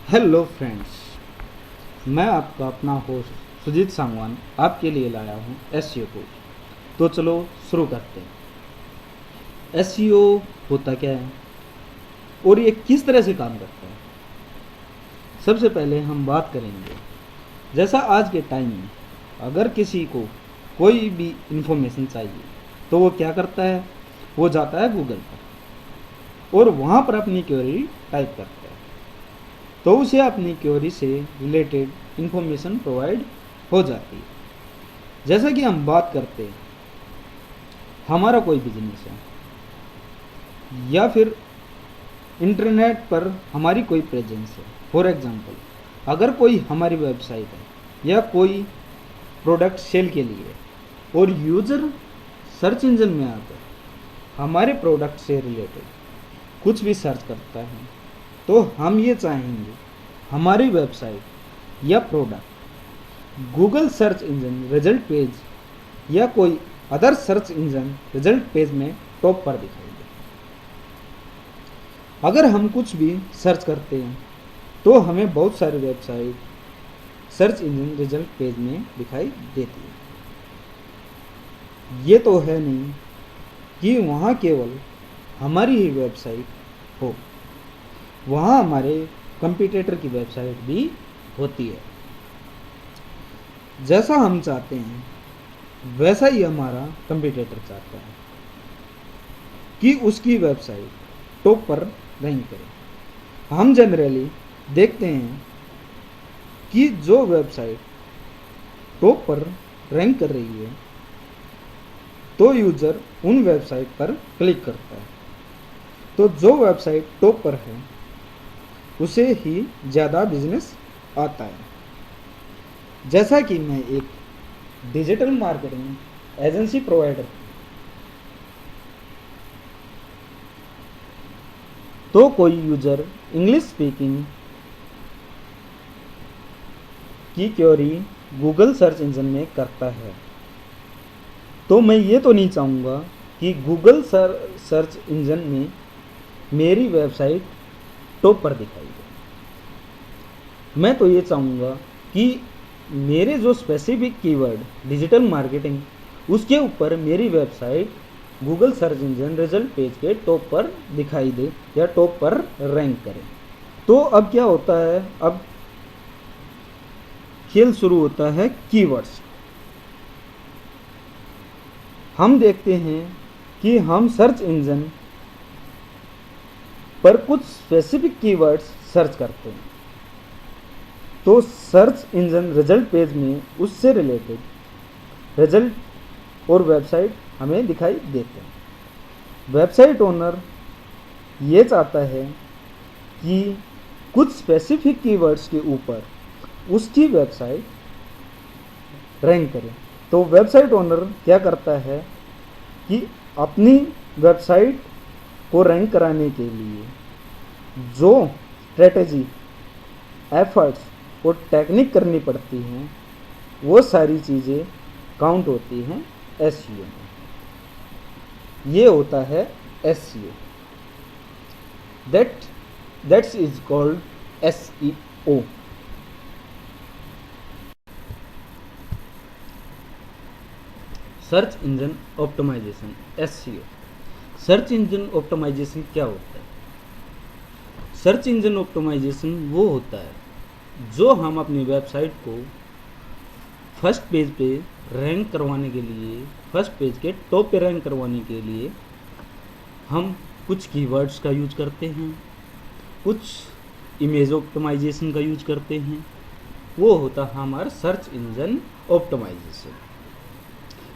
Hello friends, मैं आपका अपना होस्ट सुजीत सांगवान आपके लिए लाया हूँ एसईओ को। तो चलो शुरू करते हैं। एसईओ होता क्या है और ये किस तरह से काम करता है। सबसे पहले हम बात करेंगे, जैसा आज के टाइम में अगर किसी को कोई भी इंफॉर्मेशन चाहिए तो वो क्या करता है, वो जाता है गूगल पर और वहाँ पर अपनी क्वेरी टाइप करता है, तो उसे अपनी क्वेरी से रिलेटेड इंफॉर्मेशन प्रोवाइड हो जाती है। जैसा कि हम बात करते हैं, हमारा कोई बिजनेस है या फिर इंटरनेट पर हमारी कोई प्रेजेंस है। फॉर एग्जांपल, अगर कोई हमारी वेबसाइट है या कोई प्रोडक्ट सेल के लिए और यूज़र सर्च इंजन में आकर हमारे प्रोडक्ट से रिलेटेड कुछ भी सर्च करता है, तो हम ये चाहेंगे हमारी वेबसाइट या product Google search engine result page या कोई other search engine result page में टॉप पर दिखाई दे। अगर हम कुछ भी सर्च करते हैं तो हमें बहुत सारी website search engine result page में दिखाई देती है। ये तो है नहीं कि वहाँ केवल हमारी ही वेबसाइट हो, वहाँ हमारे कंपटीटर की वेबसाइट भी होती है। जैसा हम चाहते हैं वैसा ही हमारा कंपटीटर चाहता है कि उसकी वेबसाइट टॉप पर रैंक करे। हम जनरली देखते हैं कि जो वेबसाइट टॉप पर रैंक कर रही है तो यूज़र उन वेबसाइट पर क्लिक करता है, तो जो वेबसाइट टॉप पर है उसे ही ज़्यादा बिजनेस आता है। जैसा कि मैं एक डिजिटल मार्केटिंग एजेंसी प्रोवाइडर हूँ, तो कोई यूज़र इंग्लिश स्पीकिंग की क्वेरी गूगल सर्च इंजन में करता है, तो मैं ये तो नहीं चाहूँगा कि गूगल सर्च इंजन में मेरी वेबसाइट टॉप पर दिखाई दे। मैं तो ये चाहूँगा कि मेरे जो स्पेसिफिक कीवर्ड डिजिटल मार्केटिंग, उसके ऊपर मेरी website Google search engine result page के टॉप पर दिखाई दे या टॉप पर रैंक करे। तो अब क्या होता है, अब खेल शुरू होता है कीवर्ड्स। हम देखते हैं कि हम सर्च इंजन पर कुछ स्पेसिफिक कीवर्ड्स सर्च करते हैं, तो सर्च इंजन रिजल्ट पेज में उससे रिलेटेड रिजल्ट और वेबसाइट हमें दिखाई देते हैं। वेबसाइट ओनर ये चाहता है कि कुछ स्पेसिफिक कीवर्ड्स के ऊपर उसकी वेबसाइट रैंक करे, तो वेबसाइट ओनर क्या करता है कि अपनी वेबसाइट को रैंक कराने के लिए जो स्ट्रेटेजी, एफर्ट्स और टेक्निक करनी पड़ती हैं, वो सारी चीज़ें काउंट होती हैं एसईओ में। ये होता है SEO, that's is called SEO. Search engine optimisation, SEO. Search engine optimisation क्या होता है? सर्च इंजन ऑप्टिमाइजेशन वो होता है जो हम अपनी वेबसाइट को फर्स्ट पेज पे रैंक करवाने के लिए, फर्स्ट पेज के टॉप पे रैंक करवाने के लिए हम कुछ कीवर्ड्स का यूज करते हैं, कुछ इमेज ऑप्टिमाइजेशन का यूज करते हैं। वो होता है हमारा सर्च इंजन ऑप्टिमाइजेशन,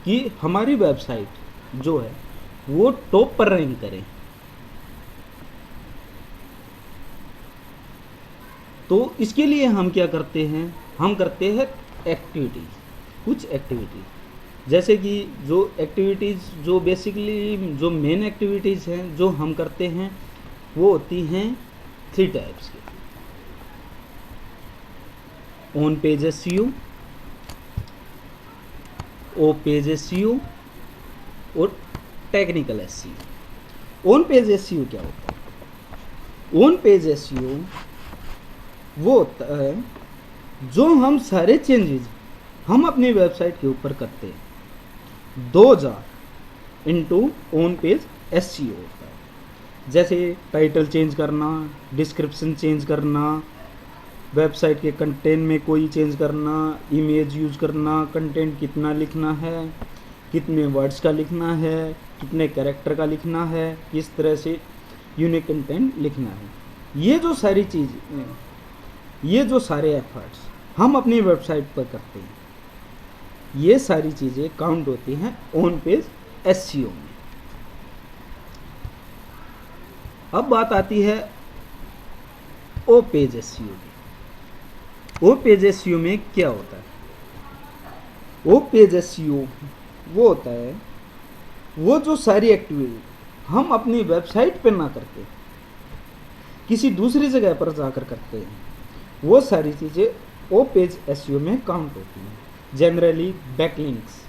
कि हमारी वेबसाइट जो है वो टॉप पर रैंक करे। तो इसके लिए हम क्या करते हैं, हम करते हैं एक्टिविटीज़, कुछ एक्टिविटीज़। जैसे कि जो एक्टिविटीज़ जो बेसिकली जो मेन एक्टिविटीज़ हैं जो हम करते हैं, वो होती हैं 3 टाइप्स की: on page SEO, off page SEO और technical SEO. On page SEO क्या होता है? ऑन पेज एसईओ वो होता है जो हम सारे चेंजेस हम अपनी वेबसाइट के ऊपर करते हैं 2000 इनटू ऑन पेज एसईओ होता है। जैसे टाइटल चेंज करना, डिस्क्रिप्शन चेंज करना, वेबसाइट के कंटेंट में कोई चेंज करना, इमेज यूज करना, कंटेंट कितना लिखना है, कितने वर्ड्स का लिखना है, कितने कैरेक्टर का लिखना है, किस तरह से यूनिक कंटेंट लिखना है। ये जो सारी चीज़, ये जो सारे एफर्ट्स हम अपनी वेबसाइट पर करते हैं, ये सारी चीज़ें काउंट होती हैं ऑन पेज एसईओ में। अब बात आती है ओ पेज एसईओ की। ओ पेज एसईओ में क्या होता है? ओ पेज एसईओ वो होता है वो जो सारी एक्टिविटी हम अपनी वेबसाइट पर ना करके किसी दूसरी जगह पर जाकर करते हैं, वो सारी चीज़ें ओ पेज एसईओ में काउंट होती हैं। Generally backlinks.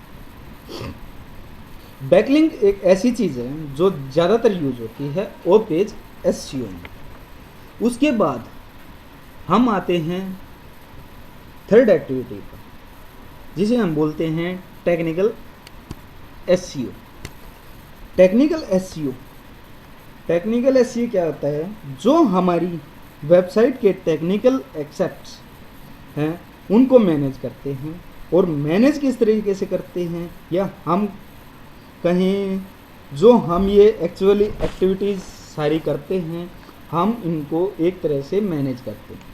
बैकलिंक एक ऐसी चीज़ है जो ज़्यादातर यूज होती है ओ पेज एसईओ में। उसके बाद हम आते हैं थर्ड एक्टिविटी पर, जिसे हम बोलते हैं technical SEO. Technical SEO, technical SEO क्या होता है? जो हमारी वेबसाइट के टेक्निकल एक्सेप्ट्स हैं उनको मैनेज करते हैं। और मैनेज किस तरीके से करते हैं, या हम कहें जो हम ये एक्चुअली एक्टिविटीज़ सारी करते हैं, हम इनको एक तरह से मैनेज करते हैं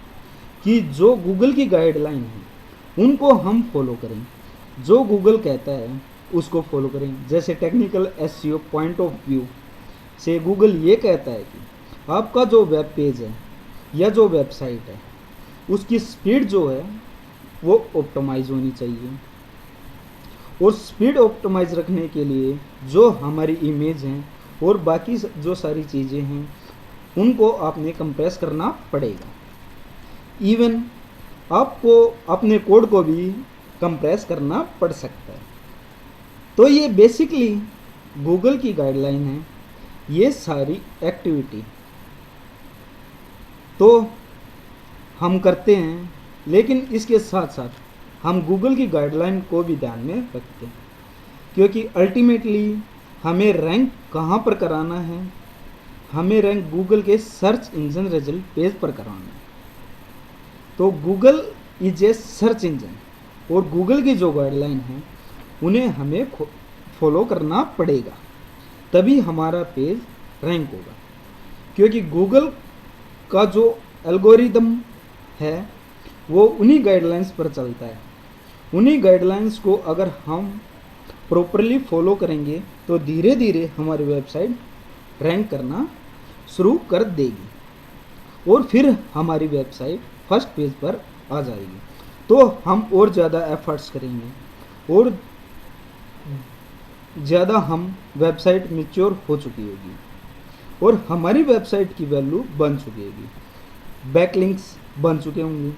कि जो गूगल की गाइडलाइन है उनको हम फॉलो करें, जो गूगल कहता है उसको फॉलो करें। जैसे technical SEO point of view से गूगल ये कहता है कि आपका जो वेब पेज है या जो वेबसाइट है उसकी स्पीड जो है वो ऑप्टिमाइज होनी चाहिए। और स्पीड ऑप्टिमाइज रखने के लिए जो हमारी इमेज हैं और बाकी जो सारी चीज़ें हैं उनको आपने कंप्रेस करना पड़ेगा। इवन आपको अपने कोड को भी कंप्रेस करना पड़ सकता है। तो ये बेसिकली गूगल की गाइडलाइन है। ये सारी एक्टिविटी तो हम करते हैं, लेकिन इसके साथ साथ हम गूगल की गाइडलाइन को भी ध्यान में रखते हैं, क्योंकि अल्टीमेटली हमें रैंक कहाँ पर कराना है? हमें रैंक गूगल के सर्च इंजन रिजल्ट पेज पर कराना है। तो Google is a search engine, और गूगल की जो गाइडलाइन है उन्हें हमें फॉलो करना पड़ेगा, तभी हमारा पेज रैंक होगा। क्योंकि गूगल का जो एल्गोरिदम है वो उन्हीं गाइडलाइंस पर चलता है। उन्हीं गाइडलाइंस को अगर हम प्रॉपरली फॉलो करेंगे तो धीरे धीरे हमारी वेबसाइट रैंक करना शुरू कर देगी और फिर हमारी वेबसाइट फर्स्ट पेज पर आ जाएगी। तो हम और ज़्यादा एफर्ट्स करेंगे और ज़्यादा हम वेबसाइट मैच्योर हो चुकी होगी और हमारी वेबसाइट की वैल्यू बन चुकी होगी, बैकलिंक्स बन चुके होंगे।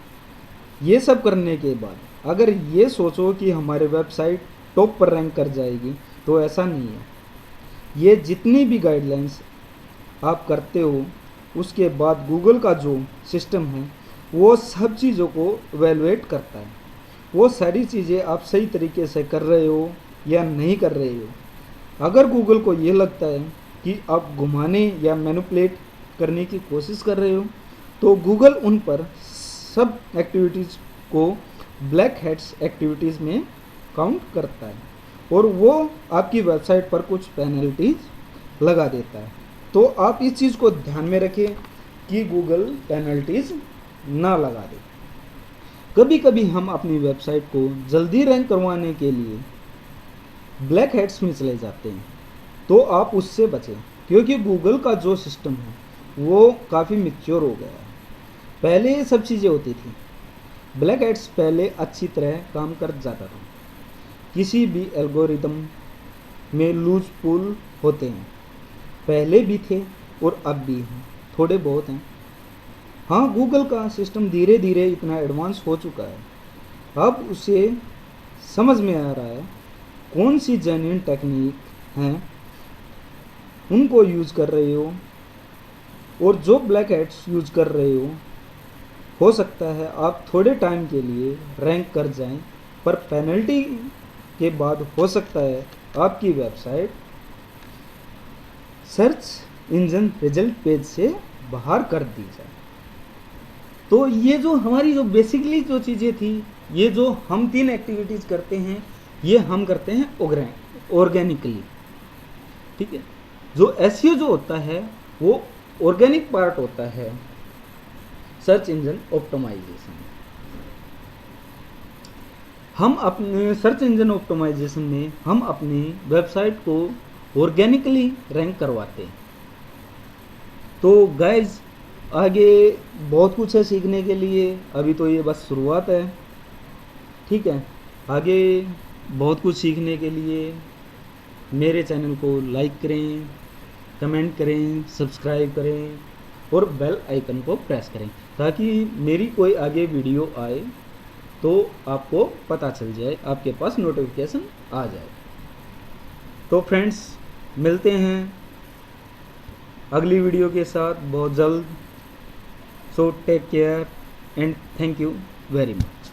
ये सब करने के बाद अगर ये सोचो कि हमारी वेबसाइट टॉप पर रैंक कर जाएगी, तो ऐसा नहीं है। ये जितनी भी गाइडलाइंस आप करते हो उसके बाद गूगल का जो सिस्टम है वो सब चीज़ों को इवैल्यूएट करता है। वो सारी चीज़ें आप सही तरीके से कर रहे हो या नहीं कर रहे हो। अगर गूगल को ये लगता है कि आप घुमाने या मैनिपुलेट करने की कोशिश कर रहे हो, तो गूगल उन पर सब एक्टिविटीज़ को ब्लैक हैट्स एक्टिविटीज़ में काउंट करता है और वो आपकी वेबसाइट पर कुछ पेनल्टीज लगा देता है। तो आप इस चीज़ को ध्यान में रखें कि गूगल पेनल्टीज ना लगा दे। कभी कभी हम अपनी वेबसाइट को जल्दी रैंक करवाने के लिए ब्लैक हैट्स में चले जाते हैं, तो आप उससे बचें, क्योंकि गूगल का जो सिस्टम है वो काफ़ी मैच्योर हो गया है। पहले ये सब चीज़ें होती थी, ब्लैक हैट्स पहले अच्छी तरह काम कर जाता था। किसी भी एल्गोरिदम में लूज पुल होते हैं, पहले भी थे और अब भी हैं, थोड़े बहुत हैं। हाँ, गूगल का सिस्टम धीरे धीरे इतना एडवांस हो चुका है, अब उसे समझ में आ रहा है कौन सी जेन्युइन टेक्निक हैं उनको यूज़ कर रहे हो, और जो ब्लैक हैट्स यूज़ कर रहे हो हो सकता है आप थोड़े टाइम के लिए रैंक कर जाएं, पर पेनल्टी के बाद हो सकता है आपकी website search engine result page से बाहर कर दी जाए। तो ये जो हमारी जो बेसिकली जो चीज़ें थी, ये जो हम 3 एक्टिविटीज़ करते हैं, ये हम करते हैं ऑर्गेनिकली, ठीक है। जो एसईओ जो होता है वो ऑर्गेनिक पार्ट होता है सर्च इंजन ऑप्टिमाइजेशन। हम अपने सर्च इंजन ऑप्टिमाइजेशन में हम अपनी वेबसाइट को ऑर्गेनिकली रैंक करवाते हैं। तो गाइज आगे बहुत कुछ है सीखने के लिए, अभी तो ये बस शुरुआत है, ठीक है। आगे बहुत कुछ सीखने के लिए मेरे चैनल को लाइक करें, कमेंट करें, सब्सक्राइब करें और बेल आइकन को प्रेस करें, ताकि मेरी कोई आगे वीडियो आए तो आपको पता चल जाए, आपके पास नोटिफिकेशन आ जाए। तो फ्रेंड्स मिलते हैं अगली वीडियो के साथ बहुत जल्द। So take care and thank you very much.